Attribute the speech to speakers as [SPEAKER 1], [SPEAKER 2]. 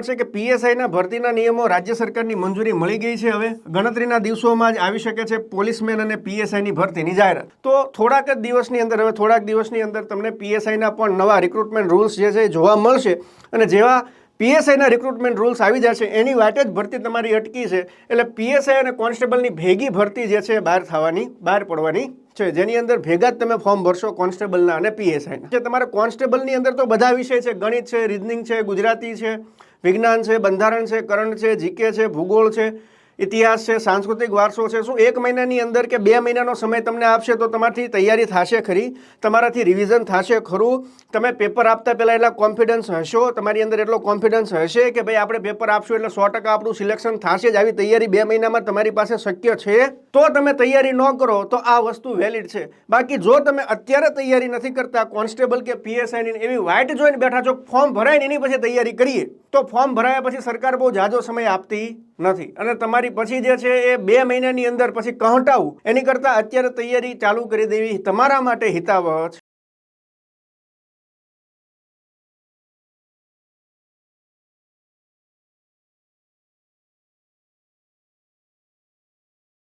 [SPEAKER 1] છે કે પીએસઆઈના ભરતીના નિયમો રાજ્ય સરકારની મંજૂરી મળી ગઈ છે. હવે ગણતરીના દિવસોમાં જ આવી શકે છે પોલીસમેન અને પીએસઆઈની ભરતીની જાહેરાત. તો થોડાક જ દિવસની અંદર તમને પીએસઆઈના પણ નવા રિક્રુટમેન્ટ રૂલ્સ જે છે એ જોવા મળશે. અને જેવા પીએસઆઈના રિક્રુટમેન્ટ રૂલ્સ આવી જશે એની વાટે જ ભરતી તમારી અટકી છે. એટલે પીએસઆઈ અને કોન્સ્ટેબલની ભેગી ભરતી જે છે બહાર પડવાની છે, જેની અંદર ભેગા જ તમે ફોર્મ ભરશો કોન્સ્ટેબલના અને પીએસઆઈના. જે તમારે કોન્સ્ટેબલની અંદર તો બધા વિષય છે, ગણિત છે, રીઝનિંગ છે, ગુજરાતી છે, વિજ્ઞાન છે, બંધારણ છે, કરંટ છે, જીકે છે, ભૂગોળ છે, ઇતિહાસ છે, સાંસ્કૃતિક વારસો છે. શું 1 મહિનાની અંદર કે 2 મહિનાનો સમય તમને આપશે તો તમારાથી તૈયારી થશે ખરી? તમારાથી રિવિઝન થશે ખરું? તમે પેપર આપતા પહેલાં એટલા કોન્ફિડન્સ હશો? તમારી અંદર એટલો કોન્ફિડન્સ હશે કે ભાઈ આપણે પેપર આપશું એટલે 100% આપણું સિલેક્શન થશે જ? આવી તૈયારી 2 મહિનામાં તમારી પાસે શક્ય છે? તો તમે તૈયારી ન કરો તો આ વસ્તુ વેલિડ છે. બાકી જો તમે અત્યારે તૈયારી નથી કરતા કોન્સ્ટેબલ કે પીએસઆઈની એવી વાઇટ જોઈને બેઠા છો, ફોર્મ ભરાય ને એની પછી તૈયારી કરીએ, તો ફોર્મ ભરાયા પછી સરકાર બહુ જાજો સમય આપતી નથી. અને તમારી પછી જે છે એ 2 મહિનાની અંદર પછી કહટાવું એની કરતાં અત્યારે તૈયારી ચાલુ કરી દેવી તમારા માટે હિતાવહ